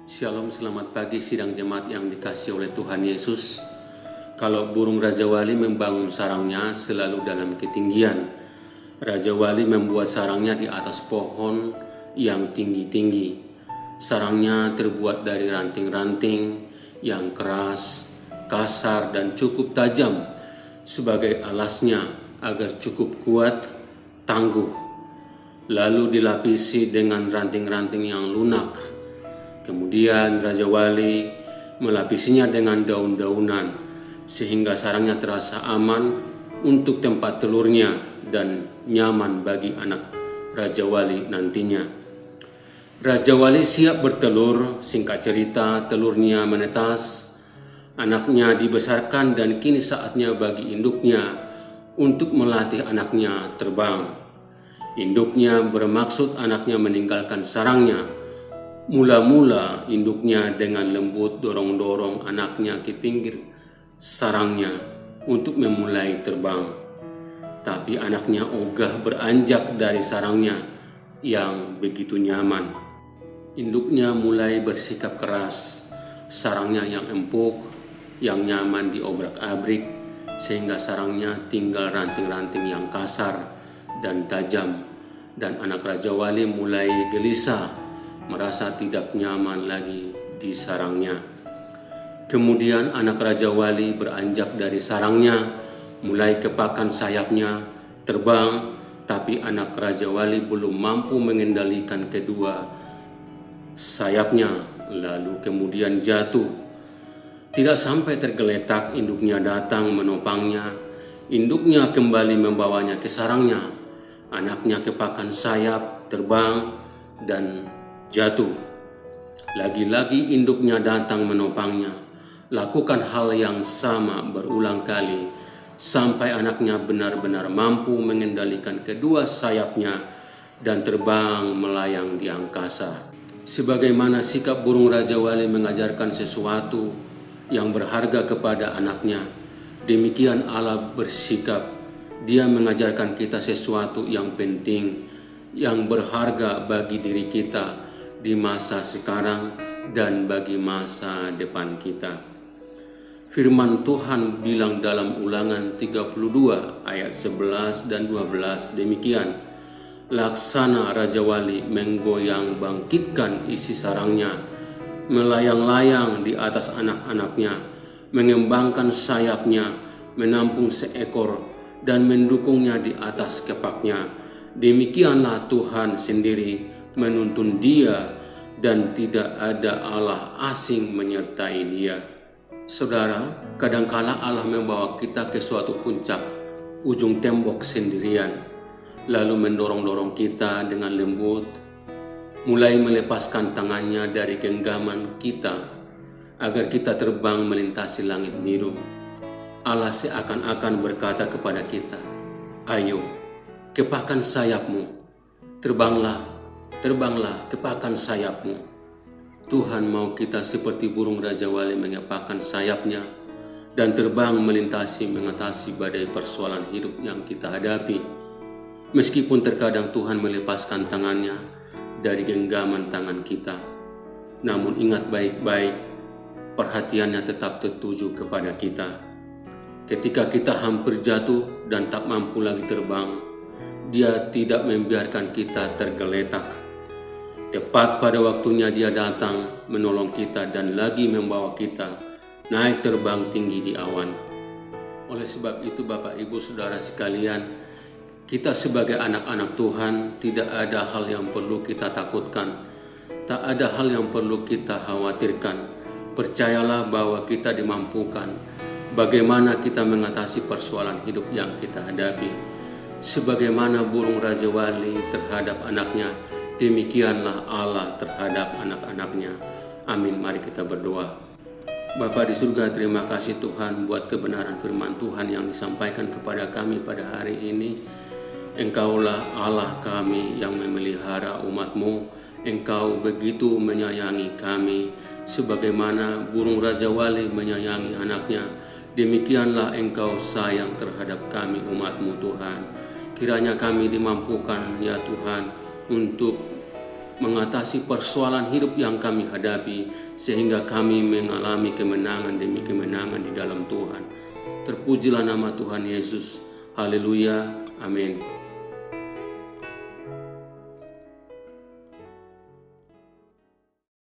Shalom, selamat pagi sidang jemaat yang dikasihi oleh Tuhan Yesus. Kalau burung Raja Wali membangun sarangnya selalu dalam ketinggian. Raja Wali membuat sarangnya di atas pohon yang tinggi-tinggi. Sarangnya terbuat dari ranting-ranting yang keras, kasar, dan cukup tajam sebagai alasnya agar cukup kuat, tangguh. Lalu dilapisi dengan ranting-ranting yang lunak. Kemudian Raja Wali melapisinya dengan daun-daunan sehingga sarangnya terasa aman untuk tempat telurnya dan nyaman bagi anak Raja Wali nantinya. Raja Wali siap bertelur, singkat cerita telurnya menetas, anaknya dibesarkan dan kini saatnya bagi induknya untuk melatih anaknya terbang. Induknya bermaksud anaknya meninggalkan sarangnya. Mula-mula induknya dengan lembut dorong-dorong anaknya ke pinggir sarangnya untuk memulai terbang. Tapi anaknya ogah beranjak dari sarangnya yang begitu nyaman. Induknya mulai bersikap keras, sarangnya yang empuk, yang nyaman diobrak-abrik, sehingga sarangnya tinggal ranting-ranting yang kasar dan tajam. Dan anak Raja Wali mulai gelisah, merasa tidak nyaman lagi di sarangnya. Kemudian anak Raja Wali beranjak dari sarangnya, mulai kepakan sayapnya, terbang, tapi anak Raja Wali belum mampu mengendalikan kedua sayapnya, lalu kemudian jatuh. Tidak sampai tergeletak, induknya datang menopangnya. Induknya kembali membawanya ke sarangnya. Anaknya kepakan sayap, terbang, dan jatuh. Lagi-lagi induknya datang menopangnya. Lakukan hal yang sama berulang kali sampai anaknya benar-benar mampu mengendalikan kedua sayapnya dan terbang melayang di angkasa. Sebagaimana sikap burung Raja Wali mengajarkan sesuatu yang berharga kepada anaknya, demikian Allah bersikap. Dia mengajarkan kita sesuatu yang penting, yang berharga bagi diri kita di masa sekarang dan bagi masa depan kita. Firman Tuhan bilang dalam Ulangan 32 ayat 11 dan 12 demikian. Laksana Raja Wali menggoyang bangkitkan isi sarangnya, melayang-layang di atas anak-anaknya, mengembangkan sayapnya, menampung seekor dan mendukungnya di atas kepaknya. Demikianlah Tuhan sendiri menuntun dia dan tidak ada Allah asing menyertai dia. Saudara, kadangkala Allah membawa kita ke suatu puncak, ujung tembok sendirian, lalu mendorong-dorong kita dengan lembut, mulai melepaskan tangannya dari genggaman kita agar kita terbang melintasi langit biru. Allah seakan-akan berkata kepada kita, "Ayo, kepakan sayapmu, terbanglah, kepakan sayapmu." Tuhan mau kita seperti burung Raja Wali mengepakkan sayapnya dan terbang melintasi mengatasi badai persoalan hidup yang kita hadapi. Meskipun terkadang Tuhan melepaskan tangannya dari genggaman tangan kita, namun ingat baik-baik, perhatiannya tetap tertuju kepada kita. Ketika kita hampir jatuh dan tak mampu lagi terbang, Dia tidak membiarkan kita tergeletak. Tepat pada waktunya Dia datang menolong kita dan lagi membawa kita naik terbang tinggi di awan. Oleh sebab itu Bapak Ibu Saudara sekalian, kita sebagai anak-anak Tuhan tidak ada hal yang perlu kita takutkan. Tak ada hal yang perlu kita khawatirkan. Percayalah bahwa kita dimampukan bagaimana kita mengatasi persoalan hidup yang kita hadapi. Sebagaimana burung Raja Wali terhadap anaknya, demikianlah Allah terhadap anak-anaknya. Amin. Mari kita berdoa. Bapa di surga, terima kasih Tuhan buat kebenaran firman Tuhan yang disampaikan kepada kami pada hari ini. Engkaulah Allah kami yang memelihara umat-Mu. Engkau begitu menyayangi kami. Sebagaimana burung Raja Wali menyayangi anaknya, demikianlah Engkau sayang terhadap kami umat-Mu Tuhan. Kiranya kami dimampukan ya Tuhan untuk mengatasi persoalan hidup yang kami hadapi, sehingga kami mengalami kemenangan demi kemenangan di dalam Tuhan. Terpujilah nama Tuhan Yesus. Haleluya. Amin.